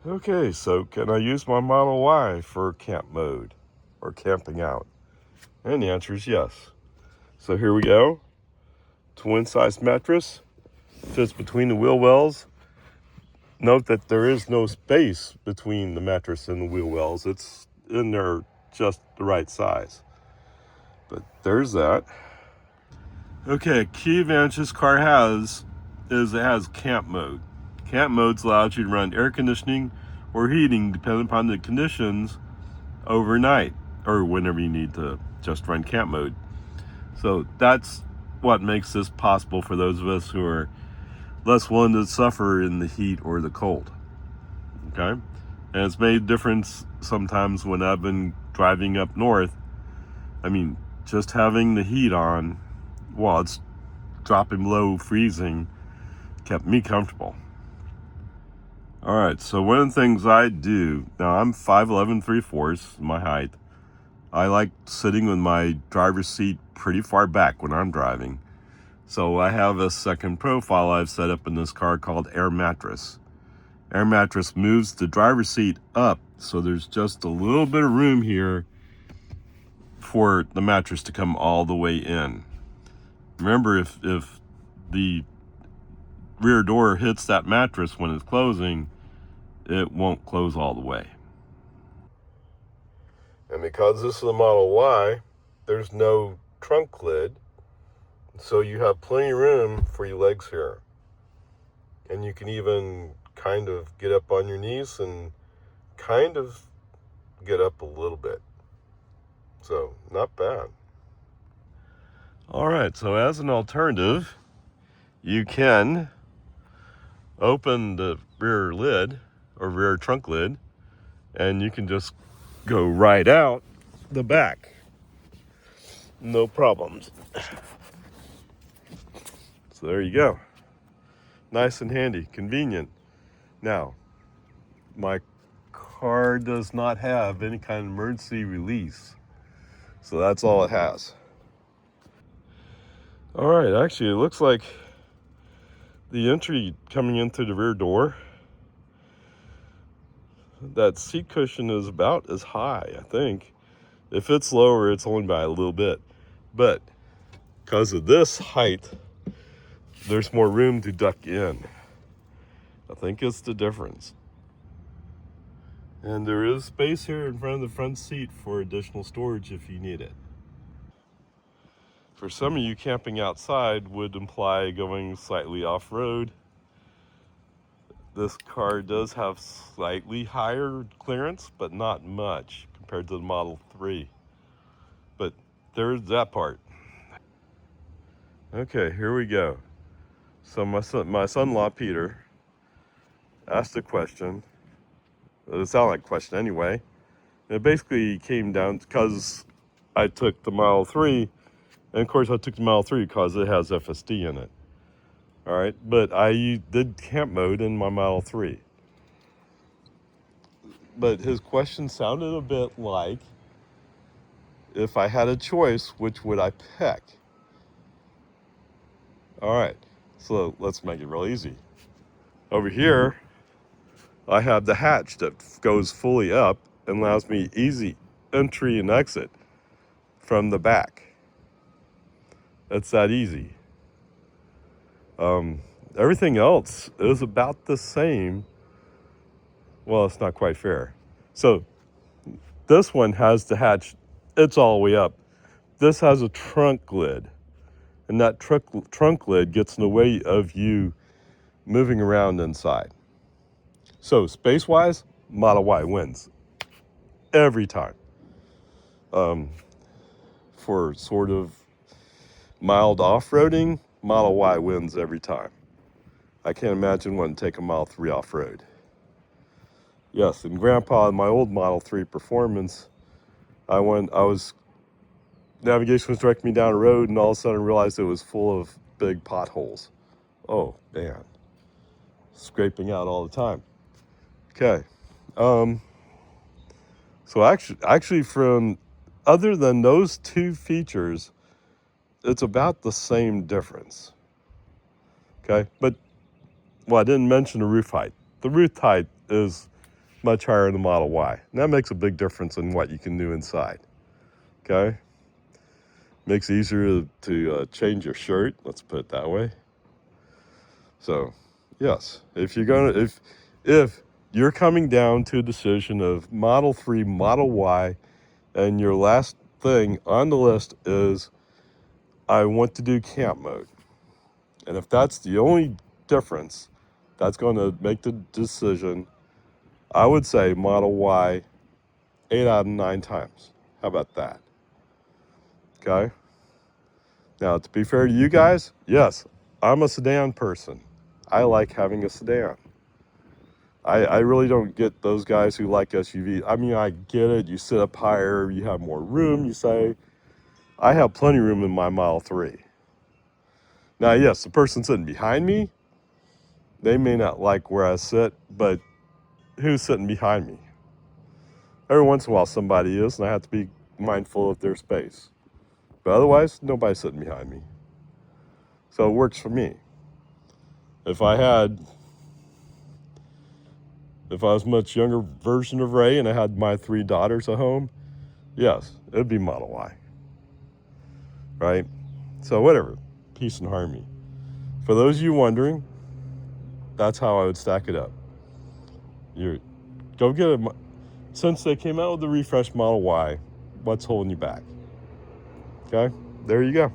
Okay, so can I use my Model Y for camp mode or camping out? And the answer is yes. So here we go. Twin size mattress, fits between the wheel wells. Note that there is no space between the mattress and the wheel wells. It's in there just the right size. But there's that. Okay, key advantage this car has is it has camp mode. Camp modes allows you to run air conditioning or heating depending upon the conditions overnight or whenever you need to just run camp mode. So that's what makes this possible for those of us who are less willing to suffer in the heat or the cold. Okay? And it's made a difference sometimes when I've been driving up north. I mean, just having the heat on while it's dropping below freezing kept me comfortable. All right, so one of the things I do, now I'm 5'11", 3/4 my height. I like sitting with my driver's seat pretty far back when I'm driving. So I have a second profile I've set up in this car called Air Mattress. Air Mattress moves the driver's seat up, so there's just a little bit of room here for the mattress to come all the way in. Remember, if the rear door hits that mattress when it's closing, it won't close all the way. And because this is a Model Y, there's no trunk lid, so you have plenty of room for your legs here. And you can even kind of get up on your knees and kind of get up a little bit. So, not bad. All right, so as an alternative, you can open the rear lid or rear trunk lid, and you can just go right out the back. No problems. So there you go. Nice and handy, convenient. Now, my car does not have any kind of emergency release. So that's all it has. All right, actually, it looks like the entry coming into the rear door, that seat cushion is about as high, I think. If it's lower, it's only by a little bit. But because of this height, there's more room to duck in. I think it's the difference. And there is space here in front of the front seat for additional storage if you need it. For some of you, camping outside would imply going slightly off-road. This car does have slightly higher clearance, but not much compared to the Model 3. But there's that part. Okay, here we go. So my son-in-law, Peter, asked a question. It sounded like a question anyway. And it basically came down because I took the Model 3, and of course I took the Model 3 because it has FSD in it. All right, but I did camp mode in my Model 3. But his question sounded a bit like, if I had a choice, which would I pick? All right, so let's make it real easy. Over here, I have the hatch that goes fully up and allows me easy entry and exit from the back. It's that easy. Everything else is about the same. Well, it's not quite fair. So this one has the hatch, it's all the way up. This has a trunk lid, and that trunk lid gets in the way of you moving around inside. So space-wise, Model Y wins every time. For sort of mild off-roading, Model Y wins every time. I can't imagine wanting to take a Model 3 off-road. Yes, and Grandpa, in my old Model 3 Performance, navigation was directing me down a road, and all of a sudden I realized it was full of big potholes. Oh, man. Scraping out all the time. Okay. So actually from, other than those two features, it's about the same difference. Okay, but, well, I didn't mention the roof height. The roof height is much higher in the Model Y. And that makes a big difference in what you can do inside. Okay? Makes it easier to change your shirt, let's put it that way. So, yes, if you're coming down to a decision of Model 3, Model Y, and your last thing on the list is I want to do camp mode. And if that's the only difference that's going to make the decision, I would say Model Y 8 out of 9 times. How about that? Okay? Now, to be fair to you guys, yes, I'm a sedan person. I like having a sedan. I really don't get those guys who like SUVs. I mean, I get it. You sit up higher, you have more room, you say. I have plenty of room in my Model 3. Now, yes, the person sitting behind me, they may not like where I sit, but who's sitting behind me? Every once in a while, somebody is, and I have to be mindful of their space. But otherwise, nobody's sitting behind me. So it works for me. If I was a much younger version of Ray and I had my 3 daughters at home, yes, it'd be Model Y. Right? So whatever, peace and harmony. For those of you wondering, that's how I would stack it up. Go get it. Since they came out with the refreshed Model Y, what's holding you back? Okay, there you go.